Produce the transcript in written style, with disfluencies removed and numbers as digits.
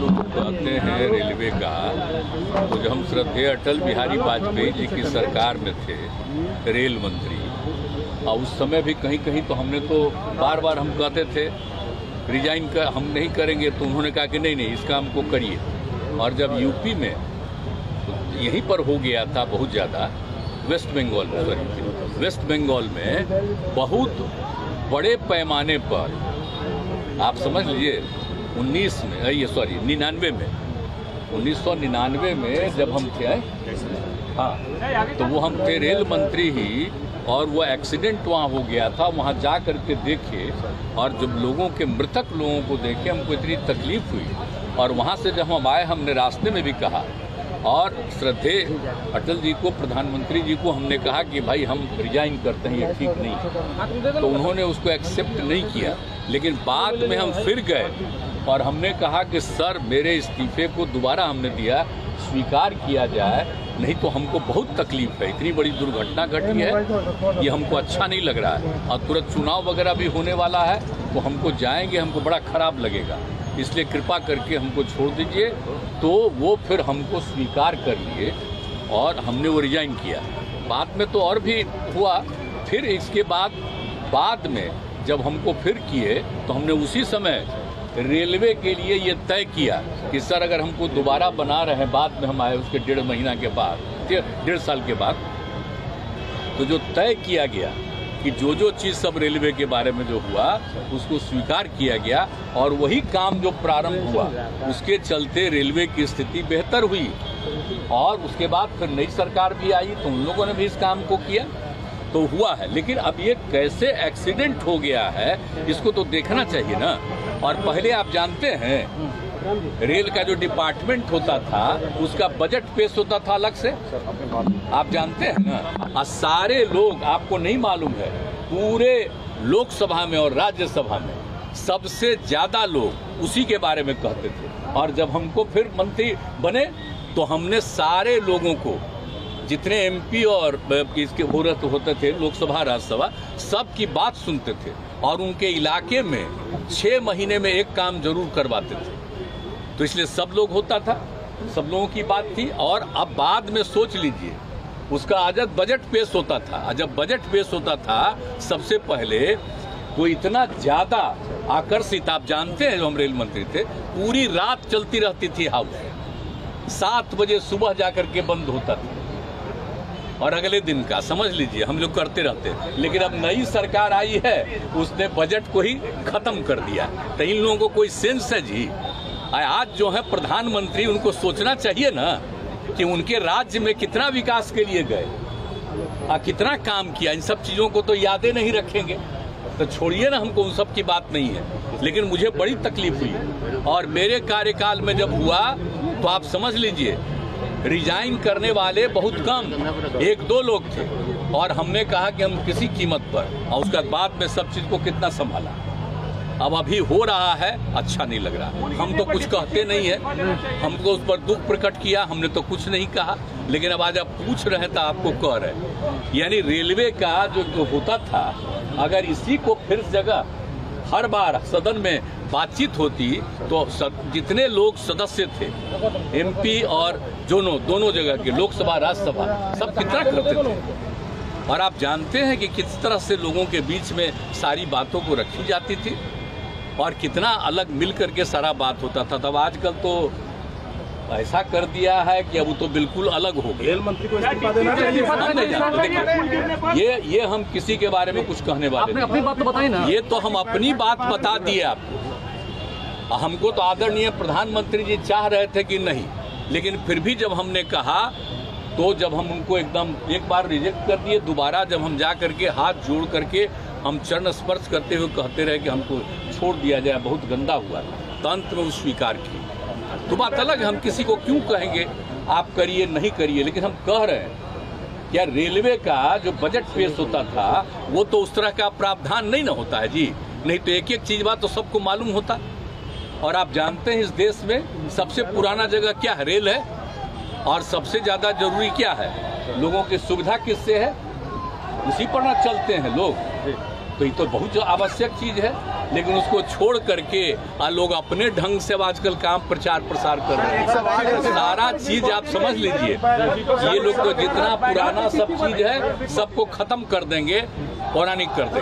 लोग कहते हैं रेलवे का, तो जब हम श्रद्धेय अटल बिहारी वाजपेयी जी की सरकार में थे रेल मंत्री, और उस समय भी कहीं कहीं तो हमने तो बार बार हम कहते थे रिजाइन कर हम नहीं करेंगे, तो उन्होंने कहा कि नहीं इस काम को करिए। और जब यूपी में तो यहीं पर हो गया था बहुत ज़्यादा, वेस्ट बंगाल में बहुत बड़े पैमाने पर, आप समझ लीजिए 1999 में जब हम थे, हाँ, तो वो हम थे रेल मंत्री ही, और वो एक्सीडेंट वहाँ हो गया था। वहाँ जा करके देखे, और जब लोगों के मृतक लोगों को देखे हमको इतनी तकलीफ हुई। और वहाँ से जब हम आए, हमने रास्ते में भी कहा, और श्रद्धेय अटल जी को, प्रधानमंत्री जी को हमने कहा कि भाई हम रिजाइन करते हैं, ये ठीक नहीं। तो उन्होंने उसको एक्सेप्ट नहीं किया। लेकिन बाद में हम फिर गए और हमने कहा कि सर मेरे इस्तीफे को दोबारा हमने दिया, स्वीकार किया जाए, नहीं तो हमको बहुत तकलीफ है, इतनी बड़ी दुर्घटना घटी है, ये हमको अच्छा नहीं लग रहा है। और तुरंत चुनाव वगैरह भी होने वाला है, तो हमको जाएंगे, हमको बड़ा खराब लगेगा, इसलिए कृपा करके हमको छोड़ दीजिए। तो वो फिर हमको स्वीकार कर लिए और हमने वो रिजाइन किया। बाद में तो और भी हुआ। फिर इसके बाद में जब हमको फिर किए, तो हमने उसी समय रेलवे के लिए ये तय किया कि सर अगर हमको दोबारा बना रहे हैं, बाद में हम आए उसके 1.5 महीना के बाद, 1.5 साल के बाद, तो जो तय किया गया कि जो चीज़ सब रेलवे के बारे में जो हुआ उसको स्वीकार किया गया, और वही काम जो प्रारंभ हुआ उसके चलते रेलवे की स्थिति बेहतर हुई। और उसके बाद फिर नई सरकार भी आई, तो उन लोगों ने भी इस काम को किया, तो हुआ है। लेकिन अब ये कैसे एक्सीडेंट हो गया है, इसको तो देखना चाहिए ना। और पहले आप जानते हैं रेल का जो डिपार्टमेंट होता था उसका बजट पेश होता था अलग से, आप जानते हैं ना। और सारे लोग, आपको नहीं मालूम है, पूरे लोकसभा में और राज्यसभा में सबसे ज्यादा लोग उसी के बारे में कहते थे। और जब हमको फिर मंत्री बने, तो हमने सारे लोगों को, जितने एमपी और इसके होते थे लोकसभा राज्यसभा, सब की बात सुनते थे, और उनके इलाके में 6 महीने में एक काम जरूर करवाते थे। तो इसलिए सब लोग होता था, सब लोगों की बात थी। और अब बाद में सोच लीजिए, उसका आज बजट पेश होता था। जब बजट पेश होता था सबसे पहले, तो इतना ज्यादा आकर्षित, आप जानते हैं, जो हम रेल मंत्री थे, पूरी रात चलती रहती थी हाउस, 7 बजे सुबह जाकर के बंद होता था, और अगले दिन का समझ लीजिए हम लोग करते रहते। लेकिन अब नई सरकार आई है, उसने बजट को ही खत्म कर दिया। तो इन लोगों को कोई सेंस है जी? आज जो है प्रधानमंत्री, उनको सोचना चाहिए ना कि उनके राज्य में कितना विकास के लिए गए, कितना काम किया। इन सब चीजों को तो यादें नहीं रखेंगे, तो छोड़िए ना, हमको उन सब की बात नहीं है। लेकिन मुझे बड़ी तकलीफ हुई, और मेरे कार्यकाल में जब हुआ तो आप समझ लीजिए रिजाइन करने वाले बहुत कम, 1-2 लोग थे। और हमने कहा कि हम किसी कीमत पर, और उसके बाद में सब चीज को कितना संभाला। अब अभी हो रहा है, अच्छा नहीं लग रहा। हम तो कुछ कहते नहीं है, हमको उस पर दुख प्रकट किया, हमने तो कुछ नहीं कहा। लेकिन अब आज आप पूछ रहे हैं तो आपको कह रहे हैं, यानी रेलवे का जो होता था, अगर इसी को फिर जगह हर बार सदन में बातचीत होती, तो जितने लोग सदस्य थे, एमपी और दोनों जगह के, लोकसभा राज्यसभा, सब कितना करते थे। और आप जानते हैं कि किस तरह से लोगों के बीच में सारी बातों को रखी जाती थी, और कितना अलग मिल करके सारा बात होता था। तब आजकल तो ऐसा कर दिया है कि अब वो तो बिल्कुल अलग हो गया। रेल मंत्री को इस्तीफा देना चाहिए। ये हम किसी के बारे में कुछ कहने वाले नहीं। अपनी बात तो बताइए ना। ये तो हम अपनी बात बता दिए आपको। हमको तो आदरणीय प्रधानमंत्री जी चाह रहे थे कि नहीं, लेकिन फिर भी जब हमने कहा, तो जब हम उनको एकदम एक बार रिजेक्ट कर दिए, दोबारा जब हम जा करके हाथ जोड़ करके हम चरण स्पर्श करते हुए कहते रहे कि हमको छोड़ दिया जाए, बहुत गंदा हुआ, तो अंत में वो स्वीकार की। तो बात अलग है, हम किसी को क्यों कहेंगे आप करिए नहीं करिए, लेकिन हम कह रहे हैं क्या रेलवे का जो बजट पेश होता था, वो तो उस तरह का प्रावधान नहीं ना होता है जी। नहीं तो एक एक चीज बात तो सबको मालूम होता। और आप जानते हैं इस देश में सबसे पुराना जगह क्या है? रेल है। और सबसे ज्यादा जरूरी क्या है? लोगों की सुविधा किससे है? उसी पर ना चलते हैं लोग। तो ये तो बहुत आवश्यक चीज है, लेकिन उसको छोड़ करके लोग अपने ढंग से अब आजकल काम प्रचार प्रसार कर रहे हैं। सारा चीज आप समझ लीजिए, ये लोग तो जितना पुराना सब चीज है सबको खत्म कर देंगे, पौराणिक कर देंगे।